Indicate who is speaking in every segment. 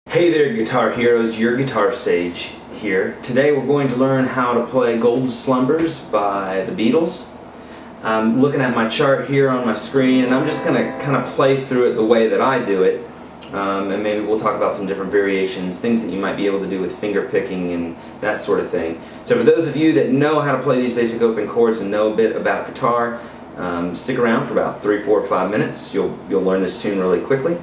Speaker 1: Hey there, guitar heroes, your guitar sage here. Today we're going to learn how to play Golden Slumbers by the Beatles. I'm looking at my chart here on my screen and I'm just going to kind of play through it the way that I do it. And maybe we'll talk about some different variations, things that you might be able to do with finger picking and that sort of thing. So for those of you that know how to play these basic open chords and know a bit about guitar, stick around for about 3, 4, 5 minutes. You'll learn this tune really quickly.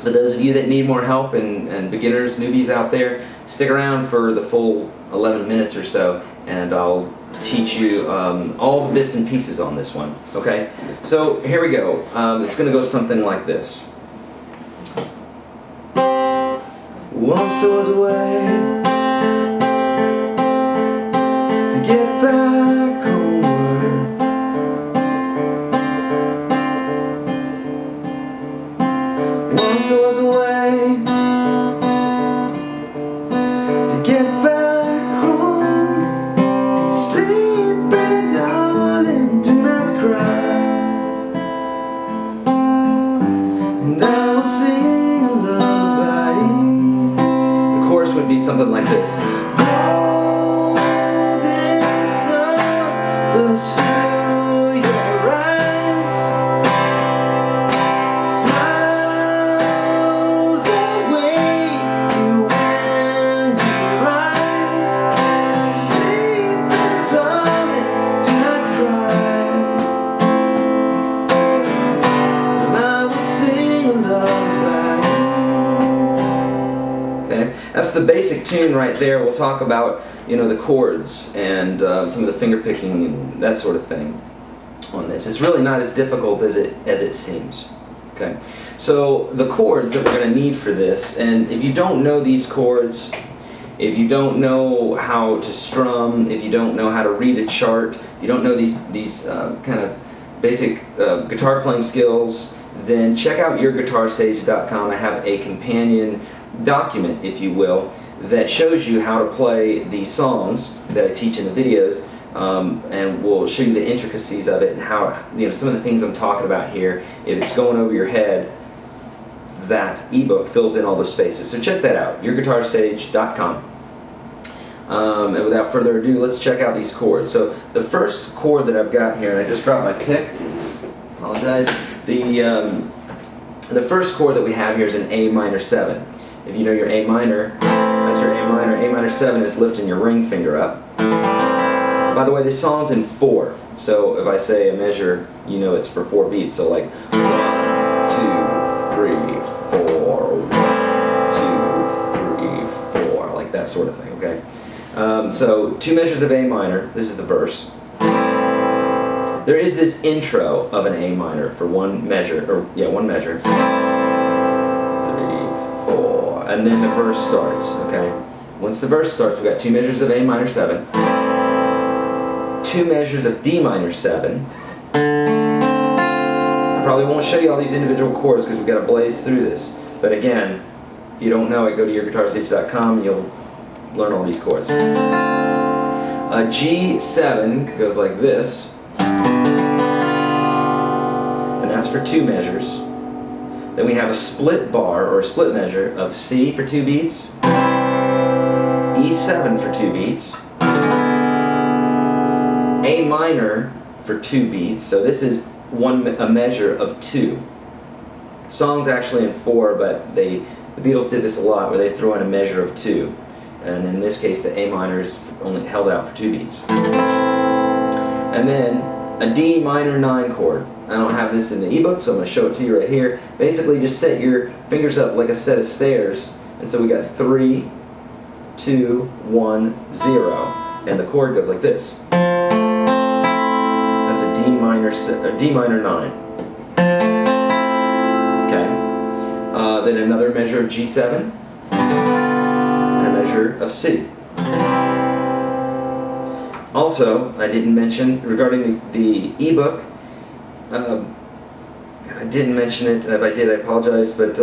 Speaker 1: For those of you that need more help and beginners, newbies out there, stick around for the full 11 minutes or so and I'll teach you all the bits and pieces on this one. Okay? So here we go. It's going to go something like this. Once I was away to get back homeward. Once I was away to get back home. Sleep, pretty darling, do not cry. And I will sing a lullaby. The chorus would be something like this. Golden sun will show your eyes. Smiles away you when you rise. Sleep, darling, do not cry. And I will sing a lullaby. Okay, that's the basic tune right there. We'll talk about, the chords and some of the finger picking and that sort of thing on this. It's really not as difficult as it seems. Okay, so the chords that we're going to need for this, and if you don't know these chords, if you don't know how to strum, if you don't know how to read a chart, you don't know these kind of basic guitar playing skills, then check out YourGuitarSage.com. I have a companion document, if you will, that shows you how to play the songs that I teach in the videos, and we'll show you the intricacies of it and how, some of the things I'm talking about here. If it's going over your head, that ebook fills in all the spaces. So check that out, YourGuitarSage.com. And without further ado, let's check out these chords. So the first chord that I've got here, and I just dropped my pick, apologize. The first chord that we have here is an A minor 7. If you know your A minor, that's your A minor. A minor 7 is lifting your ring finger up. By the way, this song's in 4. So if I say a measure, it's for 4 beats. So like 1, 2, 3, 4, 1, 2, 3, 4, like that sort of thing, okay? So 2 measures of A minor. This is the verse. There is this intro of an A minor for 1 measure, one measure. 3, 4, and then the verse starts, okay? Once the verse starts, we've got 2 measures of A minor 7, 2 measures of D minor 7. I probably won't show you all these individual chords because we've got to blaze through this. But again, if you don't know it, go to YourGuitarSage.com and you'll learn all these chords. A G7 goes like this. And that's for 2 measures. Then we have a split bar or a split measure of C for 2 beats, E7 for 2 beats, A minor for 2 beats. So this is a measure of 2. Song's actually in 4, but the Beatles did this a lot where they throw in a measure of 2. And in this case, the A minor is only held out for 2 beats. And then a D minor 9 chord. I don't have this in the ebook, so I'm going to show it to you right here. Basically, just set your fingers up like a set of stairs. And so we got 3, 2, 1, 0. And the chord goes like this. That's a D minor 9. Okay. Then another measure of G7. And a measure of C. Also, I didn't mention, regarding the ebook, I didn't mention it. If I did, I apologize, but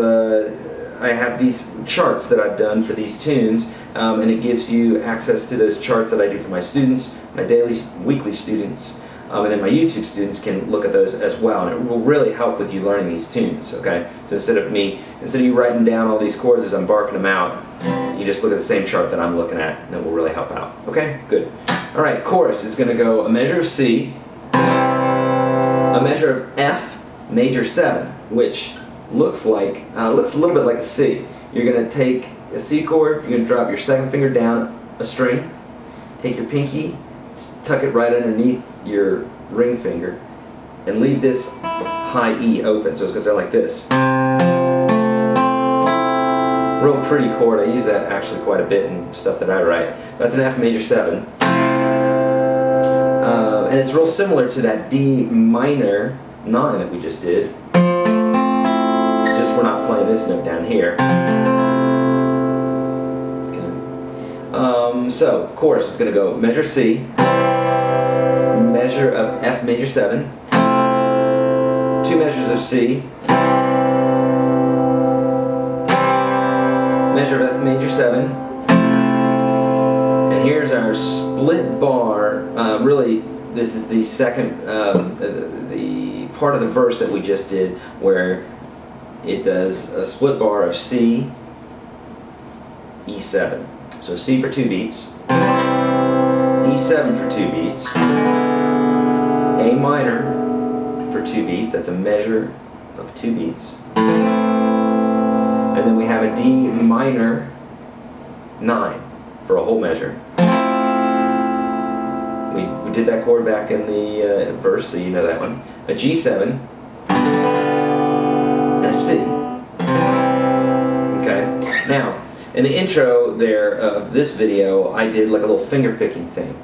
Speaker 1: I have these charts that I've done for these tunes, and it gives you access to those charts that I do for my students, my weekly students, and then my YouTube students can look at those as well, and it will really help with you learning these tunes, okay? So instead of you writing down all these chords as I'm barking them out, you just look at the same chart that I'm looking at, and it will really help out. Okay, good. All right, chorus is going to go a measure of C, a measure of F major 7, which looks a little bit like a C. You're going to take a C chord, you're going to drop your second finger down a string, take your pinky, tuck it right underneath your ring finger, and leave this high E open, so it's going to sound like this. Real pretty chord. I use that actually quite a bit in stuff that I write. That's an F major 7. And it's real similar to that D minor 9 that we just did. It's just we're not playing this note down here. Okay. So, chorus is going to go measure C, measure of F major 7, 2 measures of C, measure of F major 7, and here's our split bar. Really, this is the second, the part of the verse that we just did where it does a split bar of C, E7. So C for 2 beats, E7 for 2 beats, A minor for 2 beats, that's a measure of 2 beats. And then we have a D minor 9 for a whole measure. We did that chord back in the verse, so you know that one. A G7 and a C. Okay. Now, in the intro there of this video, I did like a little finger picking thing.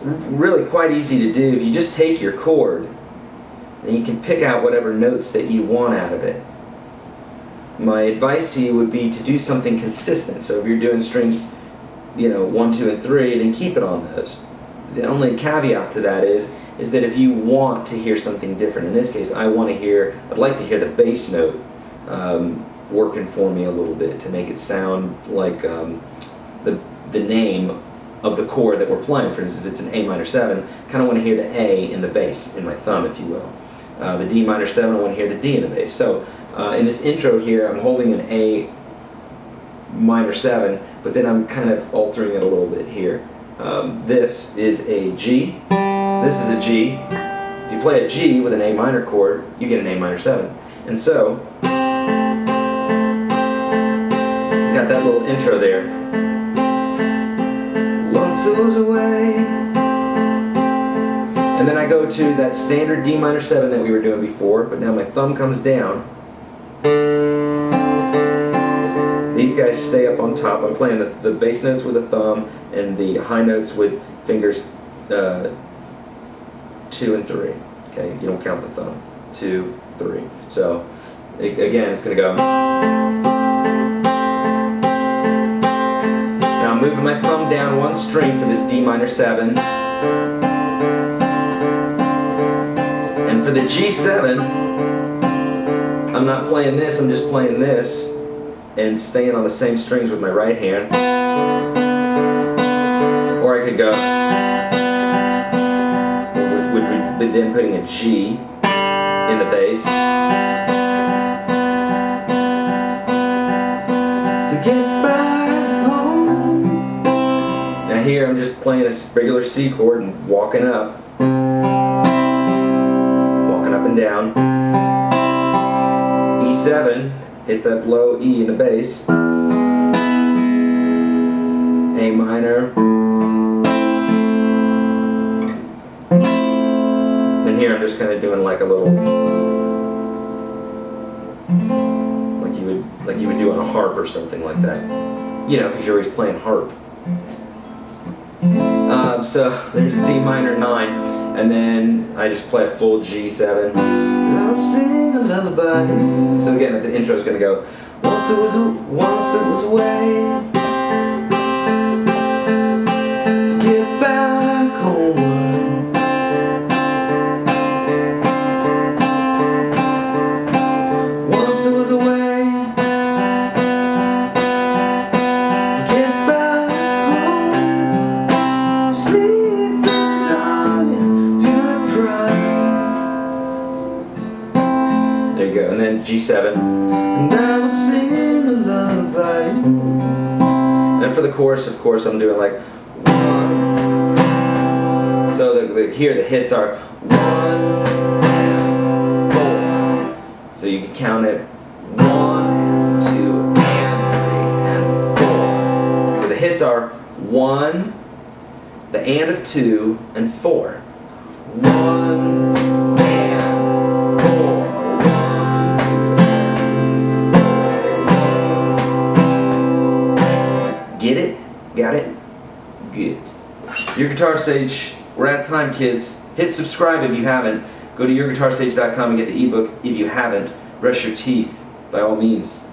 Speaker 1: Really quite easy to do. You just take your chord and you can pick out whatever notes that you want out of it. My advice to you would be to do something consistent. So if you're doing strings, 1, 2, and 3, then keep it on those. The only caveat to that is that if you want to hear something different, in this case, I'd like to hear the bass note working for me a little bit to make it sound like the name of the chord that we're playing. For instance, if it's an A minor 7, kind of want to hear the A in the bass, in my thumb, if you will. The D minor 7, I want to hear the D in the bass. So in this intro here, I'm holding an A minor 7, but then I'm kind of altering it a little bit here. This is a G, this is a G. If you play a G with an A minor chord, you get an A minor 7. And so, got that little intro there. Once it was away. And then I go to that standard D minor 7 that we were doing before, but now my thumb comes down. These guys stay up on top. I'm playing the bass notes with a thumb and the high notes with fingers 2 and 3. Okay, you don't count the thumb. 2, 3. So again, it's going to go. Now I'm moving my thumb down one string for this D minor 7. And for the G7, I'm not playing this, I'm just playing this and staying on the same strings with my right hand. Or I could go with then putting a G in the bass. To get back home. Now here I'm just playing a regular C chord and walking up. Walking up and down. E7, hit that low E in the bass. A minor. And here I'm just kind of doing like a little, like you would do on a harp or something like that. Because you're always playing harp. So there's D minor 9, and then I just play a full G7. I'll sing a lullaby. So again, the intro is going to go. Once it was away. To get back home. Once it was away. To get back home. Sleep, darling. And then for the chorus, of course, I'm doing like 1. So here the hits are 1 and 4. So you can count it 1 and 2 and 3 and 4. So the hits are 1, the and of 2 and 4. 1 and 4. Get it? Got it? Good. Your Guitar Sage. We're out of time, kids. Hit subscribe if you haven't. Go to YourGuitarSage.com and get the ebook if you haven't. Brush your teeth, by all means.